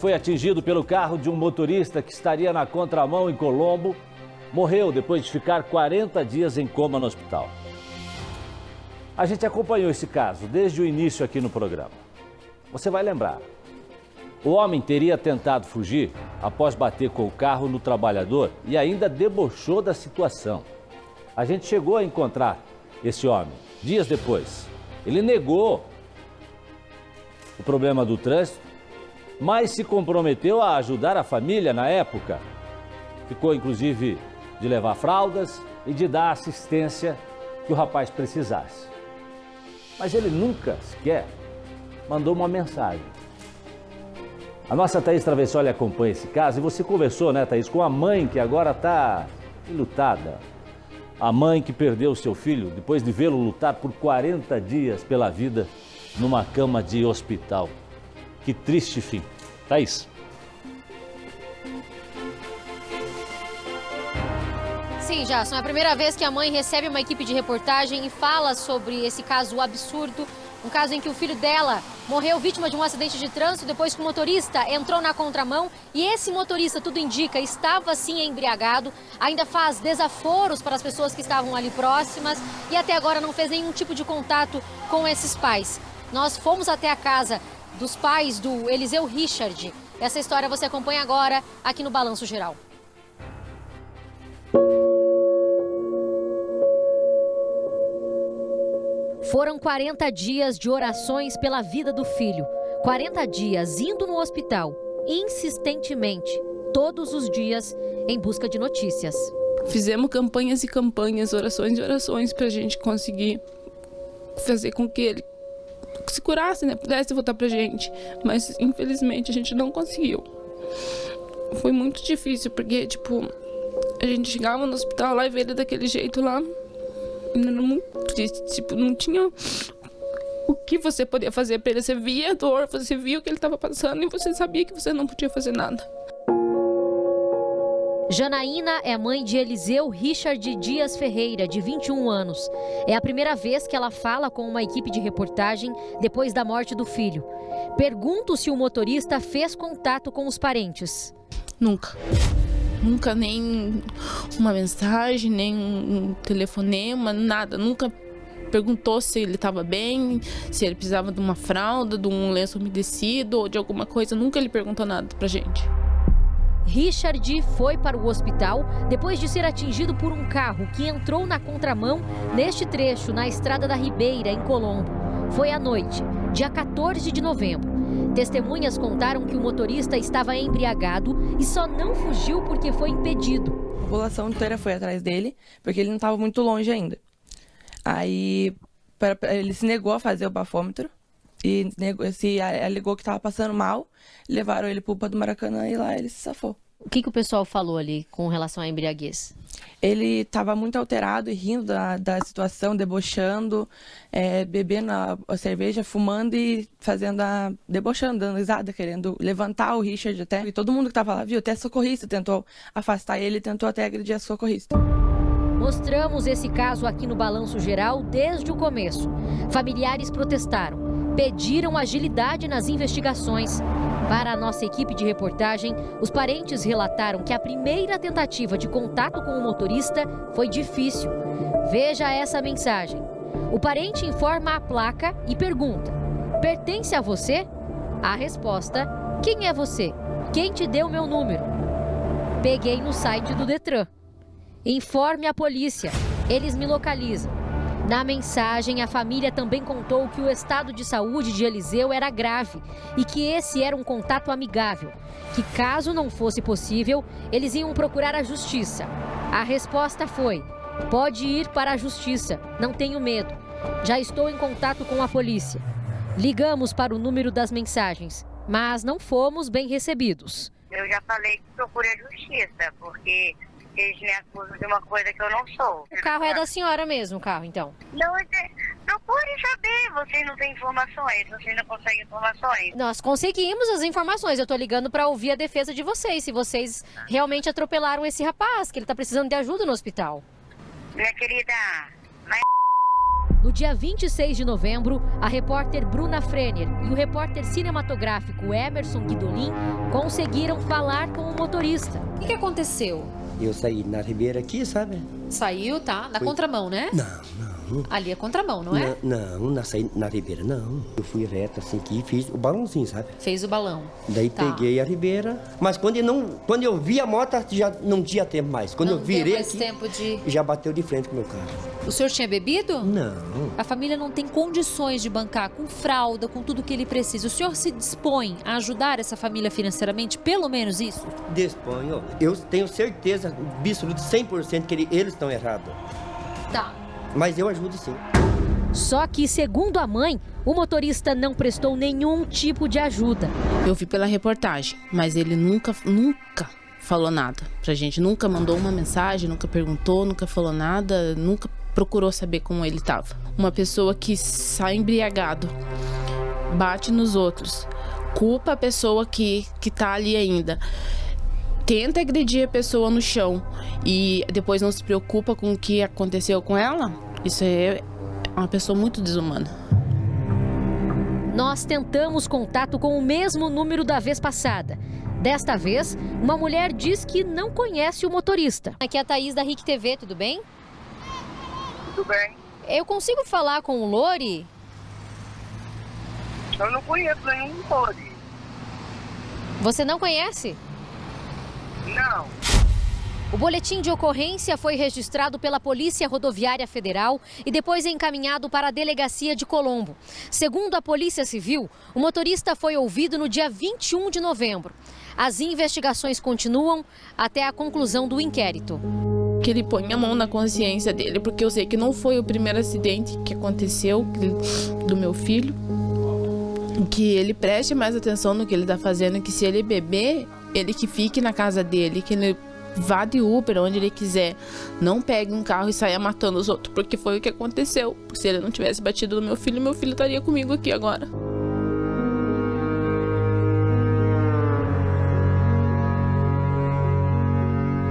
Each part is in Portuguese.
Foi atingido pelo carro de um motorista que estaria na contramão em Colombo. Morreu depois de ficar 40 dias em coma no hospital. A gente acompanhou esse caso desde o início aqui no programa. Você vai lembrar. O homem teria tentado fugir após bater com o carro no trabalhador e ainda debochou da situação. A gente chegou a encontrar esse homem dias depois. Ele negou o problema do trânsito, mas se comprometeu a ajudar a família na época. Ficou, inclusive, de levar fraldas e de dar a assistência que o rapaz precisasse. Mas ele nunca sequer mandou uma mensagem. A nossa Thaís Travessoli acompanha esse caso e você conversou, né, Thaís, com a mãe que agora está enlutada. A mãe que perdeu o seu filho depois de vê-lo lutar por 40 dias pela vida numa cama de hospital. Que triste fim. Thaís. Sim, Jason, é a primeira vez que a mãe recebe uma equipe de reportagem e fala sobre esse caso absurdo. Um caso em que o filho dela morreu vítima de um acidente de trânsito depois que o motorista entrou na contramão. E esse motorista, tudo indica, estava sim embriagado. Ainda faz desaforos para as pessoas que estavam ali próximas. E até agora não fez nenhum tipo de contato com esses pais. Nós fomos até a casa dos pais do Eliseu Richard. Essa história você acompanha agora aqui no Balanço Geral. Foram 40 dias de orações pela vida do filho. 40 dias indo no hospital, insistentemente, todos os dias, em busca de notícias. Fizemos campanhas e campanhas, orações e orações para a gente conseguir fazer com que ele se curasse, né? Pudesse voltar pra gente. Mas, infelizmente, a gente não conseguiu. Foi muito difícil, porque, a gente chegava no hospital lá e via ele daquele jeito lá. Era muito triste, não tinha o que você podia fazer pra ele. Você via a dor, você via o que ele estava passando e você sabia que você não podia fazer nada. Janaína é mãe de Eliseu Richard Dias Ferreira, de 21 anos. É a primeira vez que ela fala com uma equipe de reportagem depois da morte do filho. Pergunto se o motorista fez contato com os parentes. Nunca. Nunca, nem uma mensagem, nem um telefonema, nada. Nunca perguntou se ele estava bem, se ele precisava de uma fralda, de um lenço umedecido ou de alguma coisa. Nunca ele perguntou nada pra gente. Richard foi para o hospital depois de ser atingido por um carro que entrou na contramão neste trecho, na Estrada da Ribeira, em Colombo. Foi à noite, dia 14 de novembro. Testemunhas contaram que o motorista estava embriagado e só não fugiu porque foi impedido. A população inteira foi atrás dele, porque ele não estava muito longe ainda. Aí ele se negou a fazer o bafômetro e alegou que estava passando mal. Levaram ele para o UPA do Maracanã e lá ele se safou. O que o pessoal falou ali com relação à embriaguez? Ele estava muito alterado e rindo da situação, debochando, bebendo a cerveja, fumando e debochando, dando risada, querendo levantar o Richard até. E todo mundo que estava lá viu, até a socorrista tentou afastar ele, tentou até agredir a socorrista. Mostramos esse caso aqui no Balanço Geral desde o começo. Familiares protestaram, pediram agilidade nas investigações. Para a nossa equipe de reportagem, os parentes relataram que a primeira tentativa de contato com o motorista foi difícil. Veja essa mensagem. O parente informa a placa e pergunta: pertence a você? A resposta: quem é você? Quem te deu meu número? Peguei no site do Detran. Informe a polícia, eles me localizam. Na mensagem, a família também contou que o estado de saúde de Eliseu era grave e que esse era um contato amigável, que caso não fosse possível, eles iam procurar a justiça. A resposta foi: pode ir para a justiça, não tenho medo. Já estou em contato com a polícia. Ligamos para o número das mensagens, mas não fomos bem recebidos. Eu já falei que procurei a justiça, porque eles me acusam de uma coisa que eu não sou. O carro é da senhora mesmo, o carro, então? Não, procurem saber. Vocês não têm informações, vocês não conseguem informações. Nós conseguimos as informações. Eu tô ligando para ouvir a defesa de vocês. Se vocês realmente atropelaram esse rapaz, que ele tá precisando de ajuda no hospital. Minha querida, No dia 26 de novembro, a repórter Bruna Frenner e o repórter cinematográfico Emerson Guidolin conseguiram falar com o motorista. O que aconteceu? Eu saí na Ribeira aqui, sabe? Saiu, tá? Na contramão, né? Não. Ali é contramão, não é? Não, saí na Ribeira, não. Eu fui reto assim aqui e fiz o balãozinho, sabe? Fez o balão. Daí Tá. peguei a Ribeira, mas quando eu vi a moto já não tinha tempo mais. Quando Não eu virei deu mais aqui, tempo de... já bateu de frente com o meu carro. O senhor tinha bebido? Não. A família não tem condições de bancar com fralda, com tudo que ele precisa. O senhor se dispõe a ajudar essa família financeiramente? Pelo menos isso? Disponho. Eu tenho certeza, absoluta, 100% que eles estão errados. Tá. Mas eu ajudo sim. Só que, segundo a mãe, o motorista não prestou nenhum tipo de ajuda. Eu vi pela reportagem, mas ele nunca falou nada pra gente. Nunca mandou uma mensagem, nunca perguntou, nunca falou nada, nunca procurou saber como ele tava. Uma pessoa que sai embriagado, bate nos outros, culpa a pessoa que tá ali ainda, tenta agredir a pessoa no chão e depois não se preocupa com o que aconteceu com ela, isso é uma pessoa muito desumana. Nós tentamos contato com o mesmo número da vez passada. Desta vez, uma mulher diz que não conhece o motorista. Aqui é a Thaís da RIC TV, tudo bem? Tudo bem. Eu consigo falar com o Lori? Eu não conheço nenhum Lori. Você não conhece? Não. O boletim de ocorrência foi registrado pela Polícia Rodoviária Federal e depois encaminhado para a Delegacia de Colombo. Segundo a Polícia Civil, o motorista foi ouvido no dia 21 de novembro. As investigações continuam até a conclusão do inquérito. Que ele põe a mão na consciência dele, porque eu sei que não foi o primeiro acidente que aconteceu do meu filho. Que ele preste mais atenção no que ele está fazendo, que se ele beber, ele que fique na casa dele, que ele vá de Uber onde ele quiser, não pegue um carro e saia matando os outros, porque foi o que aconteceu. Se ele não tivesse batido no meu filho estaria comigo aqui agora.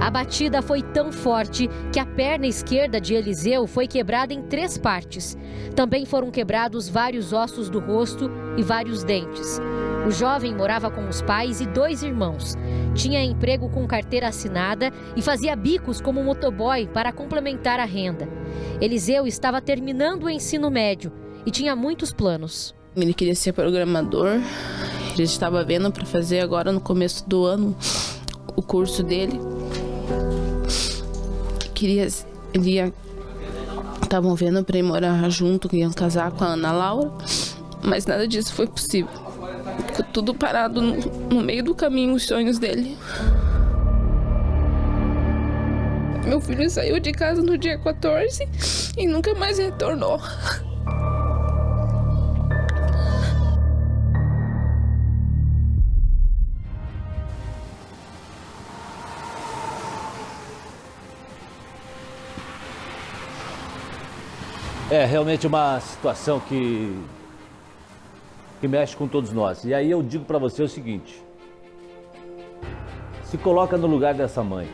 A batida foi tão forte que a perna esquerda de Eliseu foi quebrada em 3 partes. Também foram quebrados vários ossos do rosto e vários dentes. O jovem morava com os pais e 2 irmãos. Tinha emprego com carteira assinada e fazia bicos como motoboy para complementar a renda. Eliseu estava terminando o ensino médio e tinha muitos planos. Ele queria ser programador. Ele estava vendo para fazer agora no começo do ano o curso dele. Estavam vendo para ir morar junto, queriam casar com a Ana Laura, mas nada disso foi possível. Ficou tudo parado no meio do caminho, os sonhos dele. Meu filho saiu de casa no dia 14 e nunca mais retornou. É realmente uma situação que mexe com todos nós. E aí eu digo para você o seguinte: se coloca no lugar dessa mãe.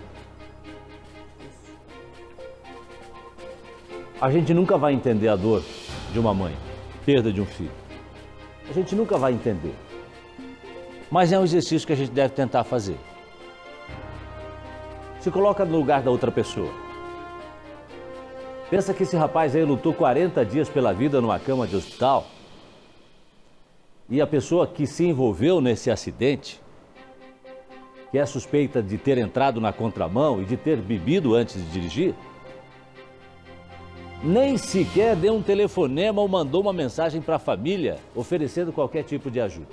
A gente nunca vai entender a dor de uma mãe, perda de um filho. A gente nunca vai entender. Mas é um exercício que a gente deve tentar fazer. Se coloca no lugar da outra pessoa. Pensa que esse rapaz aí lutou 40 dias pela vida numa cama de hospital. E a pessoa que se envolveu nesse acidente, que é suspeita de ter entrado na contramão e de ter bebido antes de dirigir, nem sequer deu um telefonema ou mandou uma mensagem para a família oferecendo qualquer tipo de ajuda.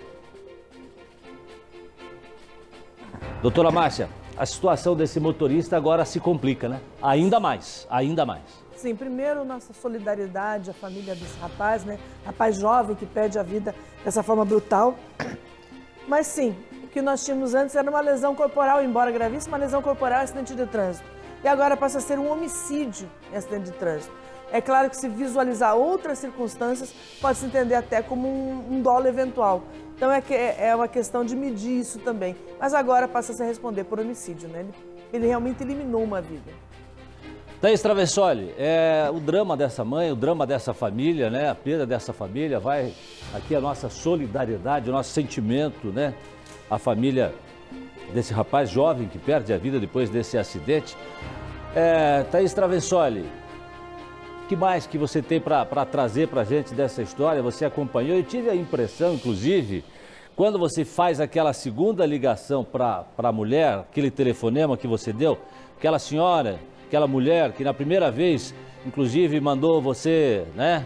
Doutora Márcia, a situação desse motorista agora se complica, né? Ainda mais, ainda mais. Sim, primeiro nossa solidariedade à família desse rapaz, né? Rapaz jovem que perde a vida dessa forma brutal. Mas sim, o que nós tínhamos antes era uma lesão corporal, embora gravíssima, uma lesão corporal e acidente de trânsito. E agora passa a ser um homicídio em acidente de trânsito. É claro que se visualizar outras circunstâncias, pode-se entender até como um dolo eventual. Então é uma questão de medir isso também. Mas agora passa a se responder por homicídio, né? Ele realmente eliminou uma vida. Thaís Travessoli, o drama dessa mãe, o drama dessa família, né? A perda dessa família, vai aqui a nossa solidariedade, o nosso sentimento, né? A família desse rapaz jovem que perde a vida depois desse acidente. Thaís Travessoli, o que mais que você tem para trazer para a gente dessa história? Você acompanhou? Eu tive a impressão, inclusive, quando você faz aquela segunda ligação para a mulher, aquele telefonema que você deu, aquela senhora, aquela mulher que na primeira vez, inclusive, mandou você, né,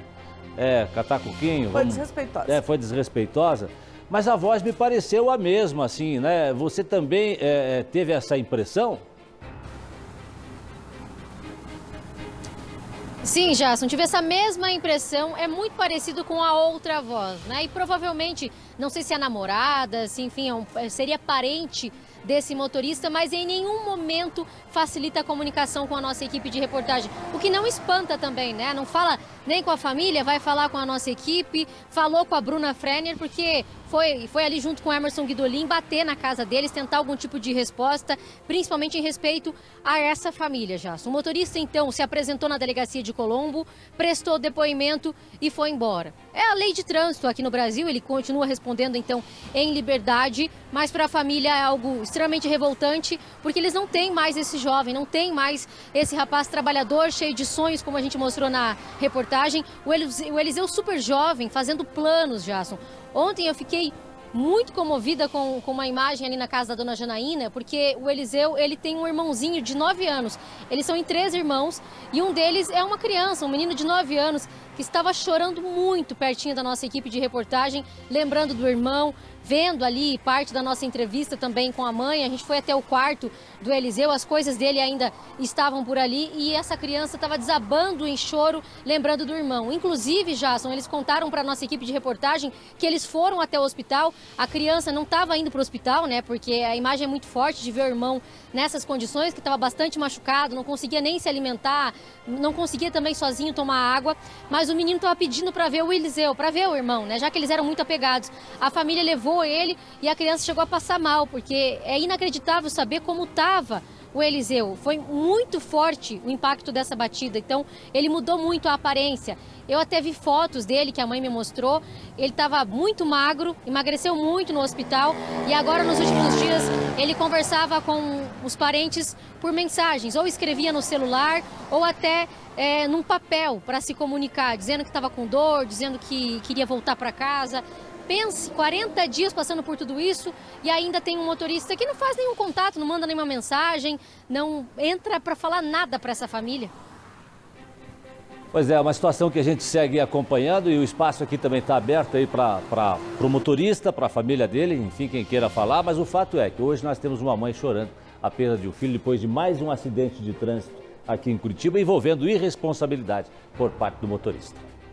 catar coquinho. Foi desrespeitosa. Foi desrespeitosa. Mas a voz me pareceu a mesma, assim, né? Você também teve essa impressão? Sim, Jasson, tive essa mesma impressão, é muito parecido com a outra voz, né? E provavelmente, não sei se é namorada, se enfim, seria parente desse motorista, mas em nenhum momento facilita a comunicação com a nossa equipe de reportagem. O que não espanta também, né? Não fala nem com a família, vai falar com a nossa equipe, falou com a Bruna Frenner, porque foi ali junto com o Emerson Guidolin bater na casa deles, tentar algum tipo de resposta, principalmente em respeito a essa família, já. O motorista, então, se apresentou na delegacia de Colombo, prestou depoimento e foi embora. É a lei de trânsito aqui no Brasil, ele continua respondendo, então, em liberdade, mas para a família é algo extremamente revoltante, porque eles não têm mais esse jovem, não tem mais esse rapaz trabalhador, cheio de sonhos, como a gente mostrou na reportagem, o Eliseu super jovem, fazendo planos, Jasson. Ontem eu fiquei muito comovida com uma imagem ali na casa da dona Janaína, porque o Eliseu, ele tem um irmãozinho de 9 anos. Eles são em 3 irmãos e um deles é uma criança, um menino de 9 anos, que estava chorando muito pertinho da nossa equipe de reportagem, lembrando do irmão, vendo ali parte da nossa entrevista também com a mãe. A gente foi até o quarto do Eliseu, as coisas dele ainda estavam por ali e essa criança estava desabando em choro, lembrando do irmão. Inclusive, Jasson, eles contaram para a nossa equipe de reportagem que eles foram até o hospital. A criança não estava indo para o hospital, né? Porque a imagem é muito forte de ver o irmão nessas condições, que estava bastante machucado, não conseguia nem se alimentar, não conseguia também sozinho tomar água. Mas o menino estava pedindo para ver o Eliseu, para ver o irmão, né? Já que eles eram muito apegados. A família levou ele e a criança chegou a passar mal, porque é inacreditável saber como estava o Eliseu. Foi muito forte o impacto dessa batida, então ele mudou muito a aparência. Eu até vi fotos dele que a mãe me mostrou, ele estava muito magro, emagreceu muito no hospital e agora nos últimos dias ele conversava com os parentes por mensagens, ou escrevia no celular ou até num papel para se comunicar, dizendo que estava com dor, dizendo que queria voltar para casa. Pense, 40 dias passando por tudo isso e ainda tem um motorista que não faz nenhum contato, não manda nenhuma mensagem, não entra para falar nada para essa família. Pois é, uma situação que a gente segue acompanhando e o espaço aqui também está aberto aí para o motorista, para a família dele, enfim, quem queira falar, mas o fato é que hoje nós temos uma mãe chorando a perda de um filho depois de mais um acidente de trânsito aqui em Curitiba envolvendo irresponsabilidade por parte do motorista.